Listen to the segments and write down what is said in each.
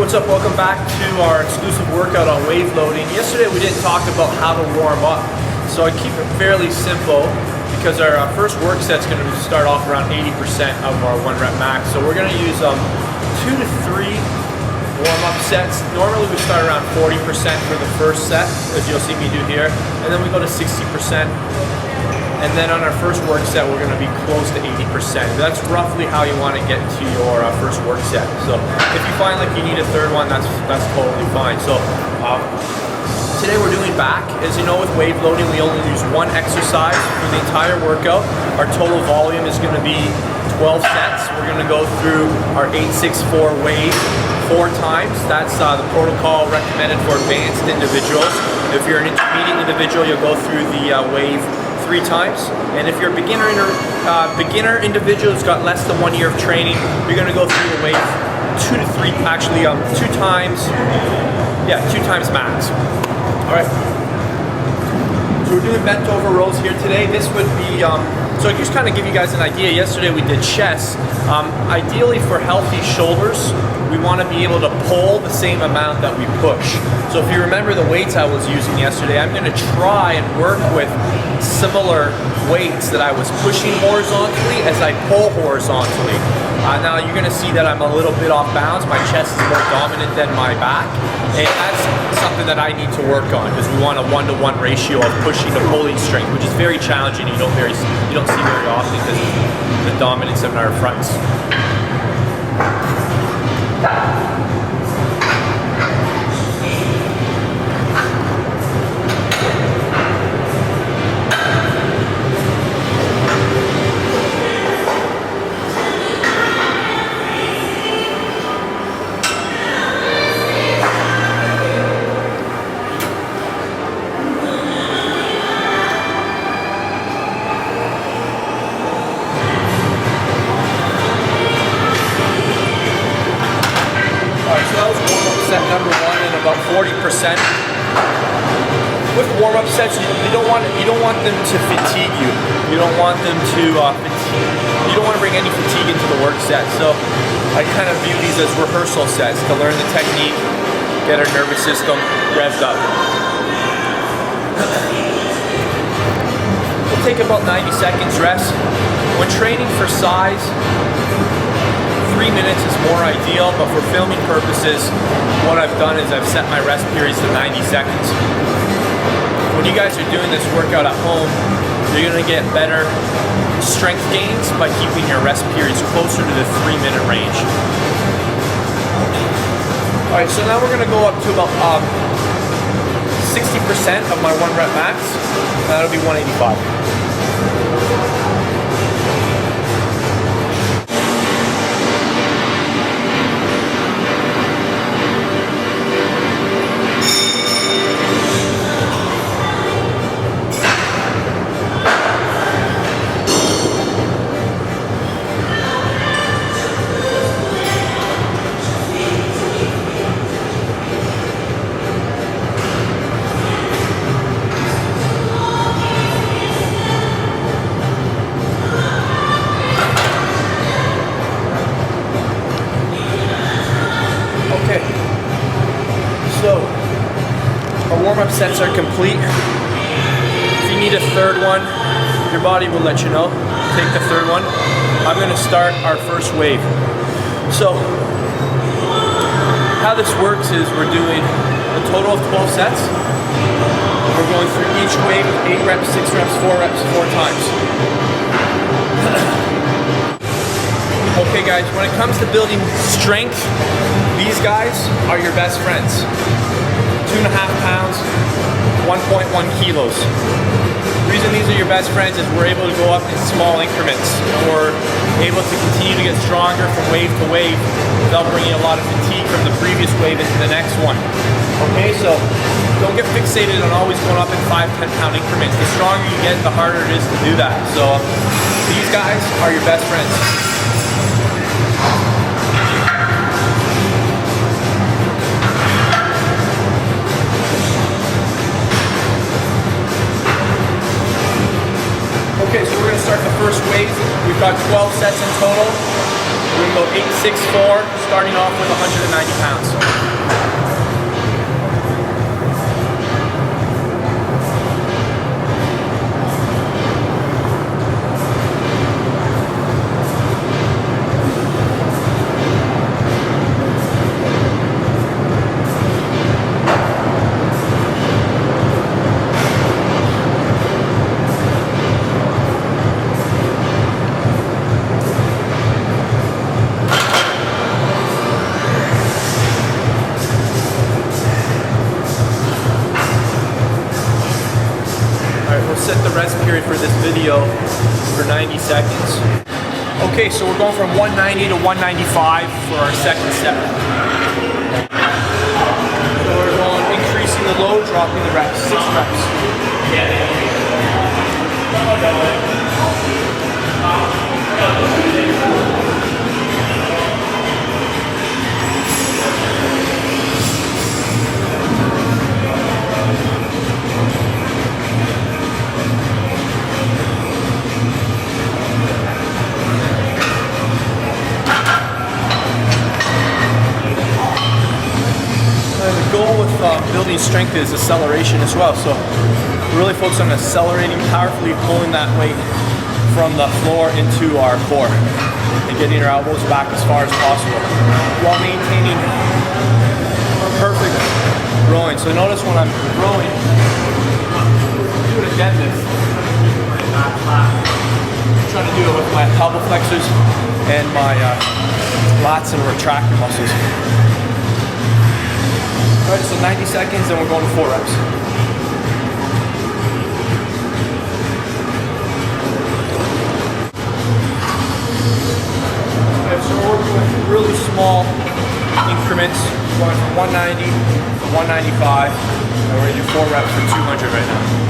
What's up? Welcome back to our exclusive workout on wave loading. Yesterday we didn't talk about how to warm up, so I keep it fairly simple because our first work set's going to start off around 80% of our 1 rep max. So we're going to use 2 to 3 warm-up sets. Normally we start around 40% for the first set, as you'll see me do here, and then we go to 60%. And then on our first work set, we're going to be close to 80%. That's roughly how you want to get to your first work set. So if you find like you need a third one, that's totally fine. So today we're doing back. As you know, with wave loading, we only use one exercise for the entire workout. Our total volume is going to be 12 sets. We're going to go through our 8-6-4 wave 4 times. That's the protocol recommended for advanced individuals. If you're an intermediate individual, you'll go through the wave 3 times, and if you're a beginner individual who's got less than 1 year of training, you're going to go through the wave 2 to 3, actually 2 times, yeah, 2 times max. All right. So we're doing bent over rows here today. This would be so just kind of give you guys an idea. Yesterday we did chest. Ideally for healthy shoulders, we want to be able to pull the same amount that we push. So if you remember the weights I was using yesterday, I'm going to try and work with similar weights that I was pushing horizontally as I pull horizontally. Now you're going to see that I'm a little bit off balance. My chest is more dominant than my back, and that's something that I need to work on because we want a 1-to-1 ratio of pushing to pulling strength, which is very challenging. You don't see very often because of the dominance of our fronts. Set number 1 and about 40%. With warm-up sets, you don't want them to fatigue you. You don't want them to you don't want to bring any fatigue into the work set. So I kind of view these as rehearsal sets to learn the technique, get our nervous system revved up. We'll take about 90 seconds rest. When training for size, 3 minutes is more ideal, but for filming purposes, what I've done is I've set my rest periods to 90 seconds. When you guys are doing this workout at home, you're going to get better strength gains by keeping your rest periods closer to the 3-minute range. Alright, so now we're going to go up to about 60% of my 1 rep max. That'll be 185. So, our warm-up sets are complete. If you need a third one, your body will let you know. Take the third one. I'm going to start our first wave. So, how this works is we're doing a total of 12 sets. We're going through each wave with 8 reps, 6 reps, 4 reps, 4 times. Okay guys, when it comes to building strength, these guys are your best friends. 2.5 pounds, 1.1 kilos. The reason these are your best friends is we're able to go up in small increments. We're able to continue to get stronger from wave to wave without bringing a lot of fatigue from the previous wave into the next one. Okay, so don't get fixated on always going up in 5-10 pound increments. The stronger you get, the harder it is to do that. So these guys are your best friends. Okay, so we're going to start the first wave. We've got 12 sets in total. We're going to go 8, 6'4", starting off with 190 pounds. Set the rest period for this video for 90 seconds. Okay, so we're going from 190 to 195 for our second set. So we're going increasing the load, dropping the reps, 6 reps. The goal with building strength is acceleration as well. So we're really focused on accelerating, powerfully pulling that weight from the floor into our core and getting our elbows back as far as possible while maintaining perfect rowing. So notice when I'm rowing, do it again I'm trying to do it with my pelvic flexors and my lats and retractor muscles. Alright, so 90 seconds, then we're going to 4 reps. Okay, so we're working with really small increments, going from 190 to 195, and we're going to do 4 reps for 200 right now.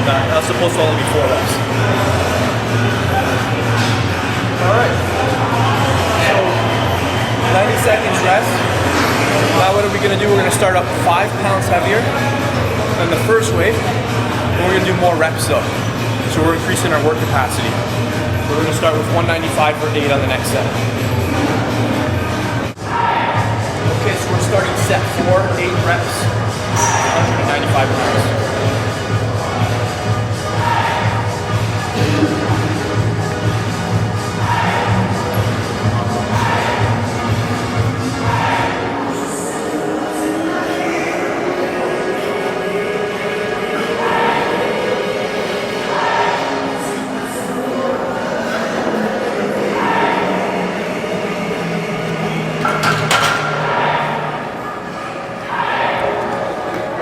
That's supposed to only be 4 reps. Alright. So 90 seconds rest. Now what are we going to do? We're going to start up 5 pounds heavier than the first wave. And we're going to do more reps though. So we're increasing our work capacity. So we're going to start with 195 for 8 on the next set. Okay, so we're starting set 4, 8 reps, 195 pounds.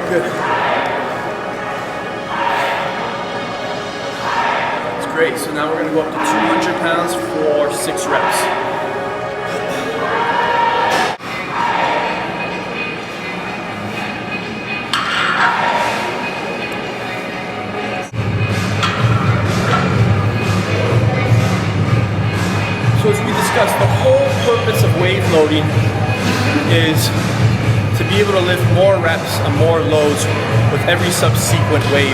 Good. That's great. So now we're going to go up to 200 pounds for 6 reps. So as we discussed, the whole purpose of wave loading is to be able to lift more reps and more loads with every subsequent wave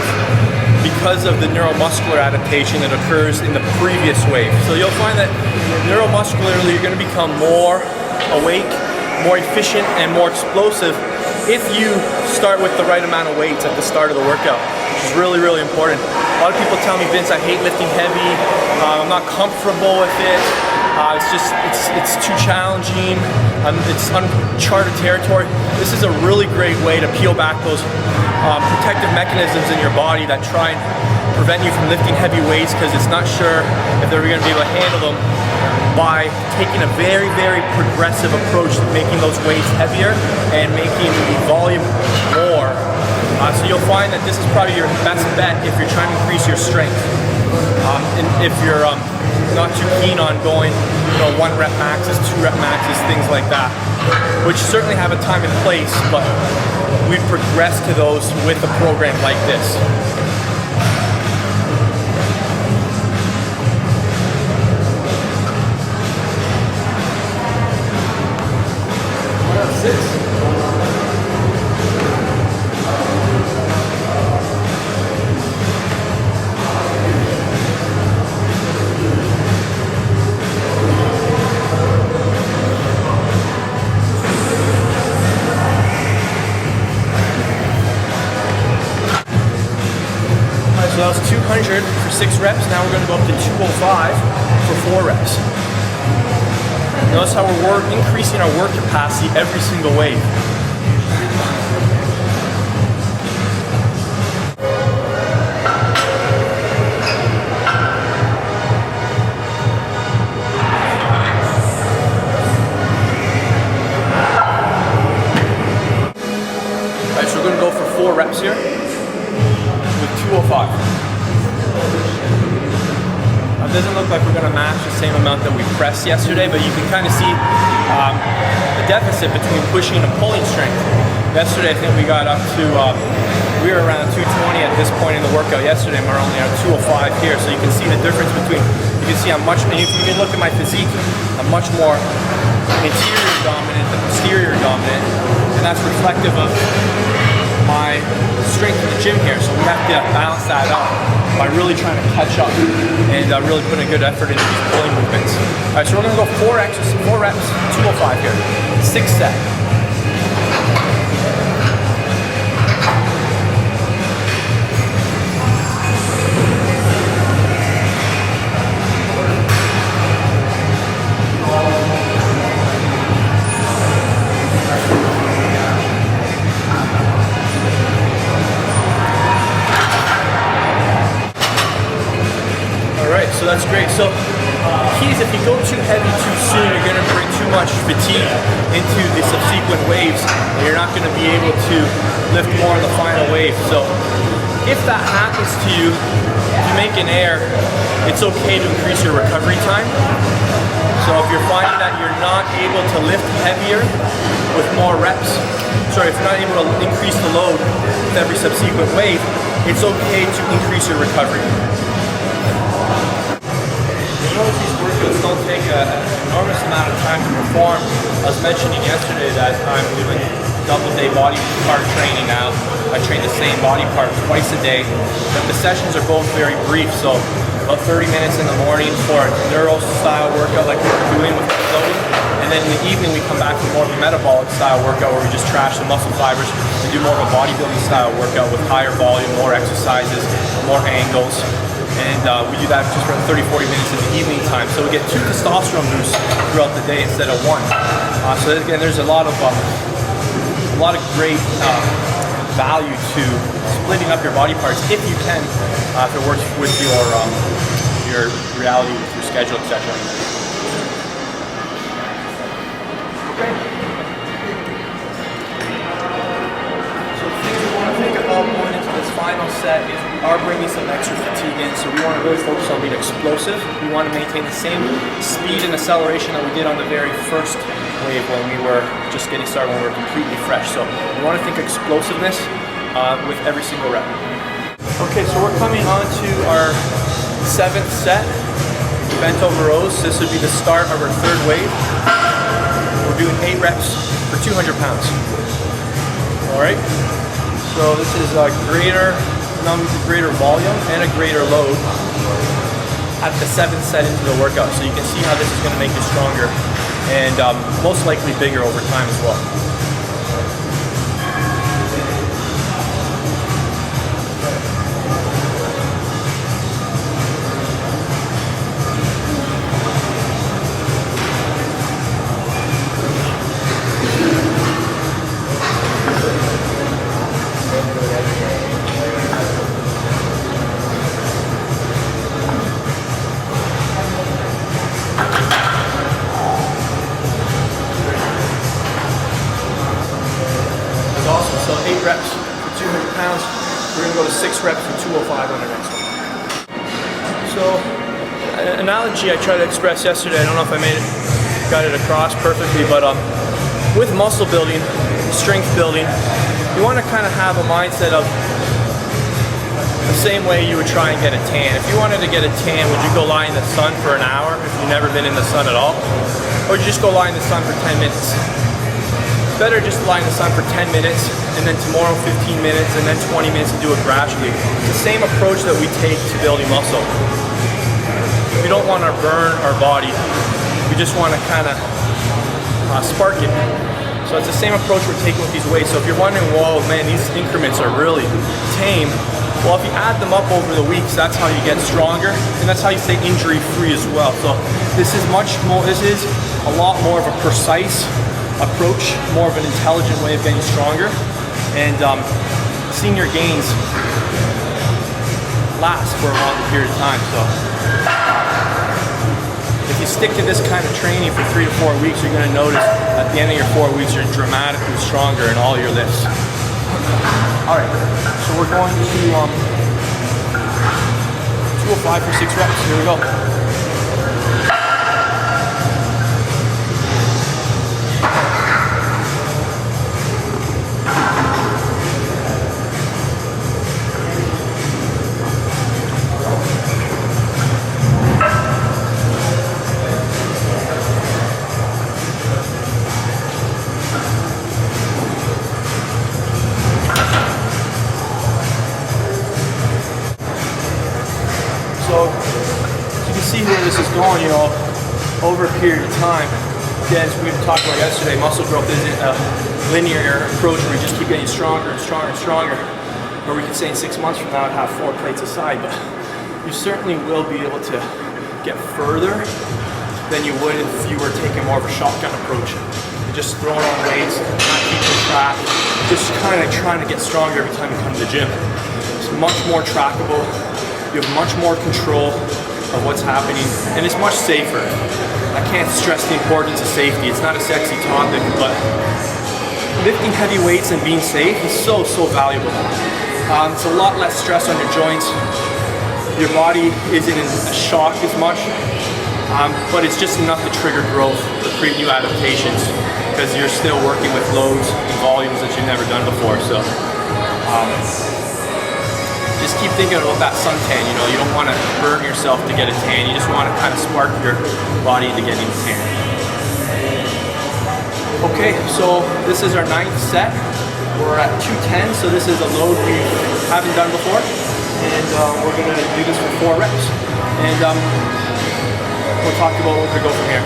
because of the neuromuscular adaptation that occurs in the previous wave. So you'll find that neuromuscularly you're going to become more awake, more efficient, and more explosive if you start with the right amount of weights at the start of the workout, which is really, really important. A lot of people tell me, Vince, I hate lifting heavy, I'm not comfortable with it. It's too challenging. It's uncharted territory. This is a really great way to peel back those protective mechanisms in your body that try and prevent you from lifting heavy weights because it's not sure if they're going to be able to handle them, by taking a very, very progressive approach to making those weights heavier and making the volume more. So you'll find that this is probably your best bet if you're trying to increase your strength. And if you're not too keen on going, 1 rep maxes, 2 rep maxes, things like that, which certainly have a time and place, but we progress to those with a program like this. 6. So that was 200 for 6 reps. Now we're going to go up to 205 for 4 reps. Notice how we're increasing our work capacity every single wave. Alright, so we're going to go for 4 reps here with 205. It doesn't look like we're going to match the same amount that we pressed yesterday, but you can kind of see the deficit between pushing and pulling strength. Yesterday, I think we got up to, we were around 220 at this point in the workout yesterday, and we're only at 205 here, so you can see the difference between, you can see I'm much, if you can look at my physique, I'm much more interior dominant than posterior dominant, and that's reflective of my strength in the gym here, so we have to balance that out by really trying to catch up and really putting a good effort into these pulling movements. All right, so we're gonna go 4 reps, 205 here, 6 set. So that's great. So the key is if you go too heavy too soon, you're going to bring too much fatigue into the subsequent waves, and you're not going to be able to lift more in the final wave. So if that happens to you, if you make an error, it's okay to increase your recovery time. So if you're finding that you're not able to lift heavier with more reps, if you're not able to increase the load with every subsequent wave, it's okay to increase your recovery. You know, these workouts don't take an enormous amount of time to perform. I was mentioning yesterday that I'm doing double day body part training now. I train the same body part twice a day, but the sessions are both very brief. So about 30 minutes in the morning for a neuro style workout like we're doing with floating, and then in the evening we come back with more of a metabolic style workout where we just trash the muscle fibers and do more of a bodybuilding style workout with higher volume, more exercises, more angles. And we do that just for 30-40 minutes in the evening time. So we get 2 testosterone boosts throughout the day instead of 1. So again, there's a lot of great value to splitting up your body parts if you can, if it works with your reality, with your schedule, etc. Okay. So the things we want to think about going into this final set is we are bringing some extra fatigue in, so we want to really focus on being explosive. We want to maintain the same speed and acceleration that we did on the very first wave when we were just getting started, when we were completely fresh. So we want to think explosiveness with every single rep. Okay, so we're coming on to our 7th set, bent over rows. This would be the start of our 3rd wave. We're doing 8 reps for 200 pounds. All right. So this is a greater volume and a greater load at the 7th set into the workout. So you can see how this is going to make you stronger and most likely bigger over time as well. Awesome, so 8 reps for 200 pounds. We're gonna go to 6 reps for 205 on the next one. So, analogy I tried to express yesterday, I don't know if I got it across perfectly, but with muscle building, strength building, you want to kind of have a mindset of the same way you would try and get a tan. If you wanted to get a tan, would you go lie in the sun for an hour if you've never been in the sun at all? Or would you just go lie in the sun for 10 minutes? It's better just to lie in the sun for 10 minutes, and then tomorrow 15 minutes, and then 20 minutes, and do it gradually. It's the same approach that we take to building muscle. We don't want to burn our body. We just want to kind of spark it. So it's the same approach we're taking with these weights. So if you're wondering, whoa, man, these increments are really tame. Well, if you add them up over the weeks, that's how you get stronger, and that's how you stay injury-free as well. So this is a lot more of a precise approach, more of an intelligent way of getting stronger, and seeing your gains last for a long period of time. So if you stick to this kind of training for 3 to 4 weeks, you're going to notice at the end of your 4 weeks, you're dramatically stronger in all your lifts. All right, so we're going to 205 for 6 reps. Here we go. So you can see where this is going, over a period of time. Again, as we talked about yesterday, muscle growth isn't a linear approach where we just keep getting stronger and stronger and stronger. Or we could say in 6 months from now I'd have 4 plates aside, but you certainly will be able to get further than you would if you were taking more of a shotgun approach. You're just throwing on weights, not keeping track, just kind of trying to get stronger every time you come to the gym. It's much more trackable. You have much more control of what's happening, and it's much safer. I can't stress the importance of safety. It's not a sexy topic, but lifting heavy weights and being safe is so valuable. It's a lot less stress on your joints. Your body isn't in a shock as much, but it's just enough to trigger growth or create new adaptations because you're still working with loads and volumes that you've never done before. So. Just keep thinking about that suntan, you don't want to burn yourself to get a tan, you just want to kind of spark your body into getting a tan. Okay, so this is our 9th set. We're at 210, so this is a load we haven't done before, and we're going to do this for 4 reps, and we'll talk about where we go from here.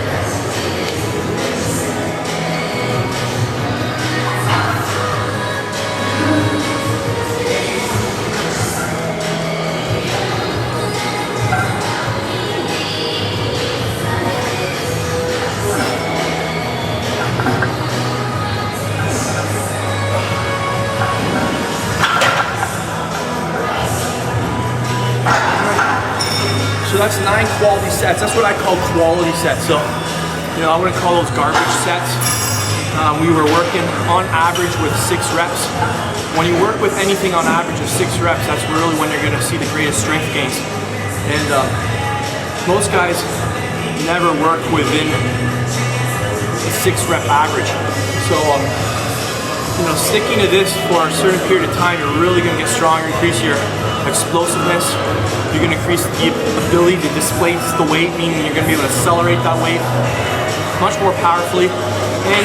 So that's 9 quality sets. That's what I call quality sets. So, I wouldn't call those garbage sets. We were working on average with 6 reps. When you work with anything on average of 6 reps, that's really when you're gonna see the greatest strength gains. And most guys never work within a 6 rep average. So, sticking to this for a certain period of time, you're really gonna get stronger, increase your explosiveness. You're going to increase the ability to displace the weight, meaning you're going to be able to accelerate that weight much more powerfully. And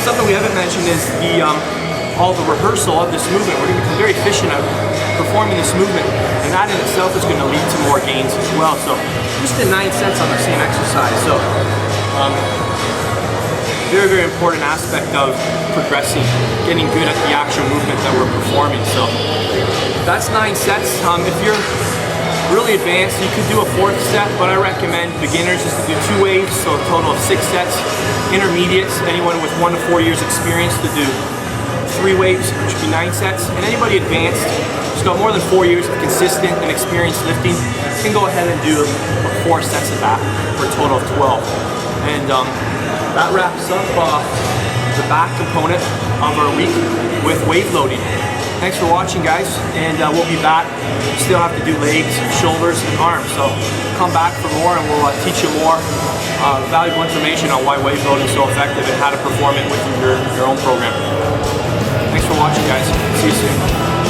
something we haven't mentioned is all the rehearsal of this movement. We're going to become very efficient at performing this movement, and that in itself is going to lead to more gains as well. So just did 9 sets on the same exercise. So very important aspect of progressing, getting good at the actual movement that we're performing. So that's 9 sets. If you're really advanced, you could do a 4th set, but I recommend beginners just to do 2 waves, so a total of 6 sets. Intermediates, anyone with 1 to 4 years experience, to do 3 waves, which would be 9 sets. And anybody advanced, who's got more than 4 years of consistent and experienced lifting, can go ahead and do 4 sets of that for a total of 12. And that wraps up the back component of our week with weight loading. Thanks for watching, guys, and we'll be back. Still have to do legs, shoulders, and arms, so come back for more and we'll teach you more valuable information on why wave loading is so effective and how to perform it with your own program. Thanks for watching, guys. See you soon.